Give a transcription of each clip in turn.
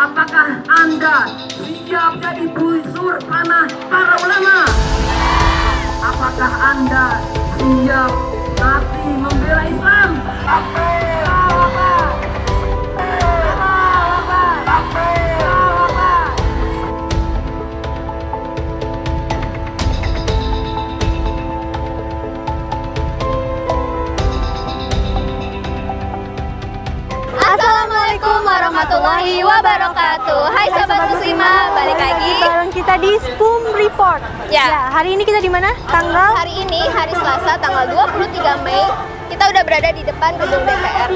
apakah Anda siap jadi busur panah para ulama? Apakah Anda siap mati membela Islam? Assalamualaikum warahmatullahi wabarakatuh. Hai Sobat Muslimah, balik lagi bareng kita di SPUM Report. Ya, hari ini kita di mana? Hari ini hari Selasa tanggal 23 Mei. Kita udah berada di depan gedung DPR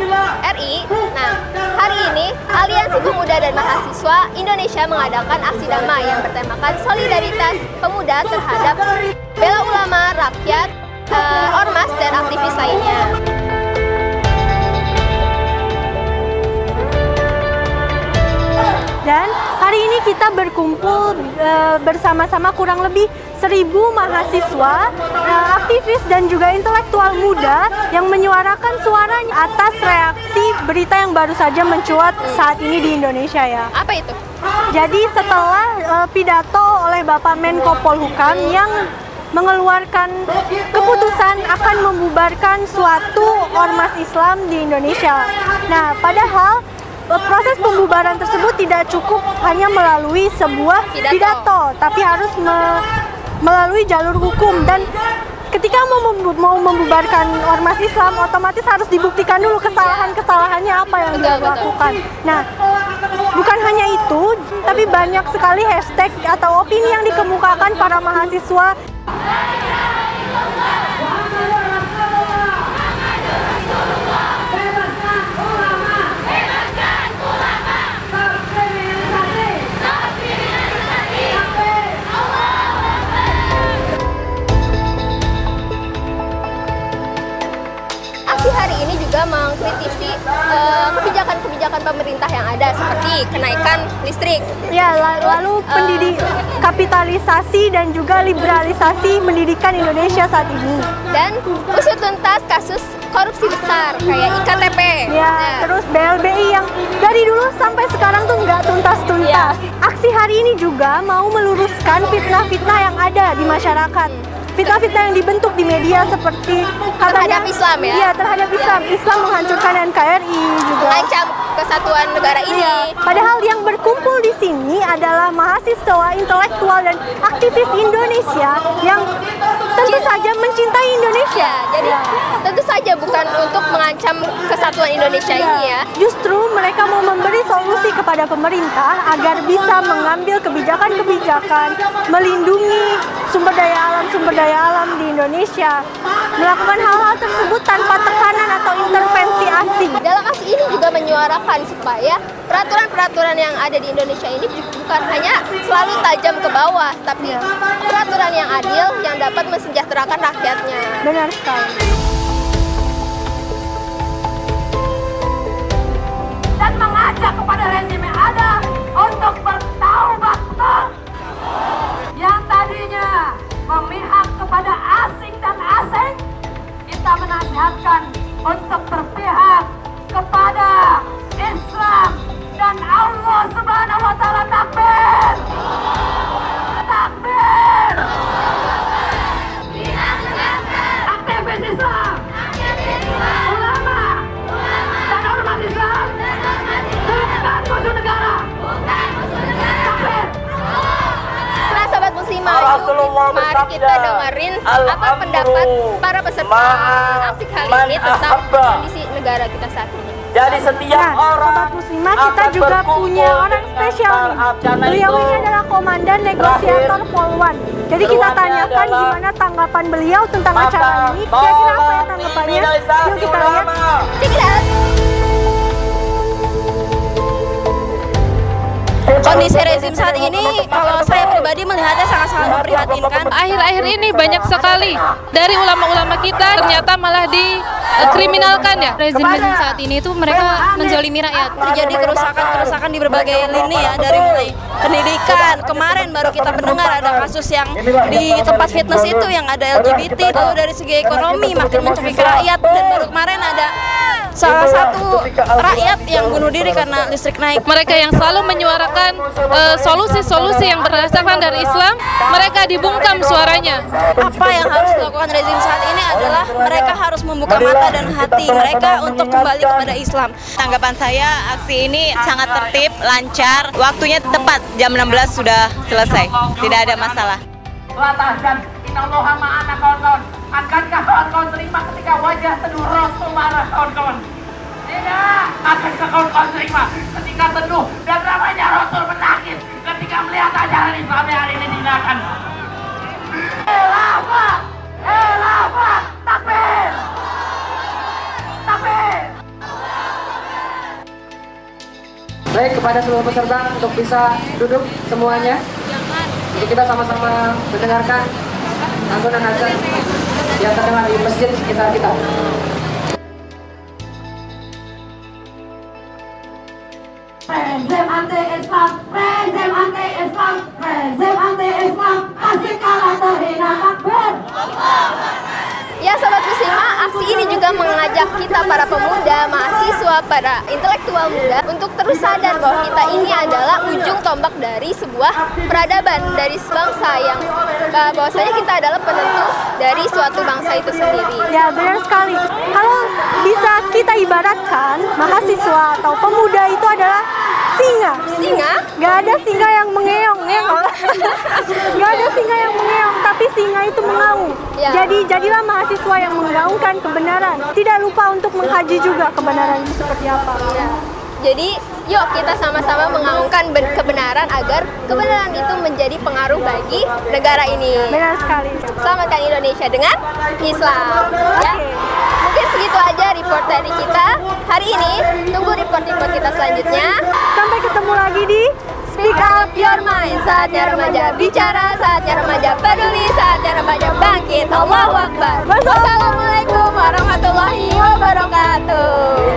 RI. Nah, hari ini Aliansi Pemuda dan Mahasiswa Indonesia mengadakan aksi damai yang bertemakan solidaritas pemuda terhadap bela ulama, rakyat, ormas dan aktivis lainnya. Dan hari ini kita berkumpul bersama-sama kurang lebih 1.000 mahasiswa, aktivis dan juga intelektual muda yang menyuarakan suaranya atas reaksi berita yang baru saja mencuat saat ini di Indonesia ya. Apa itu? Jadi setelah pidato oleh Bapak Menko Polhukam yang mengeluarkan keputusan akan membubarkan suatu ormas Islam di Indonesia. Nah, padahal proses pembubaran tersebut tidak cukup hanya melalui sebuah pidato, tapi harus melalui jalur hukum. Dan ketika mau membubarkan ormas Islam, otomatis harus dibuktikan dulu kesalahannya apa yang dia lakukan. Nah, bukan hanya itu, tapi banyak sekali hashtag atau opini yang dikemukakan para mahasiswa. Hari ini juga mengkritisi kebijakan-kebijakan pemerintah yang ada seperti kenaikan listrik. Ya, lalu kapitalisasi dan juga liberalisasi pendidikan Indonesia saat ini. Dan usut tuntas kasus korupsi besar kayak IKTP. Ya, terus BLBI yang dari dulu sampai sekarang tuh nggak tuntas-tuntas. Aksi hari ini juga mau meluruskan fitnah-fitnah yang ada di masyarakat. Fitnah-fitnah yang dibentuk di media seperti terhadap Islam ya? Iya, terhadap Islam. Islam menghancurkan NKRI juga. Mengancam kesatuan negara ini. Iya. Padahal yang berkumpul di sini adalah mahasiswa, intelektual, dan aktivis Indonesia yang tentu saja mencintai Indonesia. Jadi tentu saja bukan untuk mengancam kesatuan Indonesia ini ya. Justru mereka mau memberi solusi kepada pemerintah agar bisa mengambil kebijakan-kebijakan melindungi sumber daya alam di Indonesia, melakukan hal-hal tersebut tanpa tekanan atau intervensi asing. Dalam aksi ini juga menyuarakan supaya peraturan-peraturan yang ada di Indonesia ini bukan hanya selalu tajam ke bawah, tapi peraturan yang adil yang dapat mensejahterakan rakyatnya. Benar sekali. Dan mengajak kepada rezim yang ada untuk bertaubat yang tadinya memihak kepada asing dan asing, kita menasihatkan untuk berpihak kepada Islam dan Allah Subhanahu wa Ta'ala. Takbir! Takbir! Aktivis Islam, ulama, dan ormas Islam bukan musuh negara. Takbir! Nah, Sobat Muslimah, mari kita dengerin apa pendapat para peserta aksi kali ini tentang kondisi negara kita saat ini. Jadi setiap Sobat Muslimah, kita juga punya orang spesial nih. Beliau ini adalah Komandan Negosiator Polwan. Jadi kita tanyakan gimana tanggapan beliau tentang acara ini. Kira-kira apa ya tanggapannya? Yuk kita lihat. Check it out. Kondisi rezim saat ini, kalau saya pribadi melihatnya sangat-sangat memprihatinkan. Akhir-akhir ini banyak sekali dari ulama-ulama kita ternyata malah dikriminalkan ya. Rezim-rezim saat ini itu mereka menzalimi rakyat. Terjadi kerusakan-kerusakan di berbagai lini ya, dari mulai pendidikan. Kemarin baru kita mendengar ada kasus yang di tempat fitness itu yang ada LGBT. Lalu dari segi ekonomi makin mencekik rakyat, dan baru kemarin ada salah satu rakyat yang bunuh diri karena listrik naik. Mereka yang selalu menyuarakan solusi-solusi yang berdasarkan dari Islam, mereka dibungkam suaranya. Apa yang harus dilakukan rezim saat ini adalah mereka harus membuka mata dan hati mereka untuk kembali kepada Islam. Tanggapan saya, aksi ini sangat tertib, lancar, waktunya tepat, jam 16 sudah selesai, tidak ada masalah. Latahkan innallaha ma'ana kawan-kawan. Akankah kawan-kawan terima ketika wajah teduh Rasul marah kawan-kawan? Tidak. Akankah kawan-kawan terima ketika teduh dan ramainya Rasul menangis ketika melihat ajaran Islam hari ini dihinakan? Khilafah! Khilafah! Takbir! Takbir! Baik, kepada seluruh peserta untuk bisa duduk semuanya. Jadi kita sama-sama mendengarkan lantunan azan yang terdengar di masjid sekitar kita. Rezim anti-Islam, rezim anti-Islam, rezim anti-Islam, pasti kalah terhina. Takbir! Ya Sobat Muslimah, aksi ini juga mengajak kita para pemuda, mahasiswa, para intelektual muda untuk terus sadar bahwa kita ini adalah ujung tombak dari sebuah peradaban, dari bangsa yang bahwasanya kita adalah penentu dari suatu bangsa itu sendiri. Ya, benar sekali. Kalau bisa kita ibaratkan, mahasiswa atau pemuda itu adalah singa. Singa? Gak ada singa yang mengeong, gak ada singa yang mengeong, tapi singa itu mengaum. Ya. Jadi jadilah mahasiswa yang menggaungkan kebenaran. Tidak lupa untuk mengkaji juga kebenaran itu seperti apa. Ya. Jadi, yuk kita sama-sama mengaungkan kebenaran agar kebenaran itu menjadi pengaruh bagi negara ini. Benar sekali. Selamatkan Indonesia dengan Islam. Ya. Mungkin segitu aja report dari kita hari ini. Tunggu report-report kita selanjutnya. Sampai ketemu lagi di Speak Up Your Mind. Saatnya remaja bicara, saatnya remaja peduli, saatnya remaja bangkit. Allahu Akbar. Wassalamualaikum warahmatullahi wabarakatuh.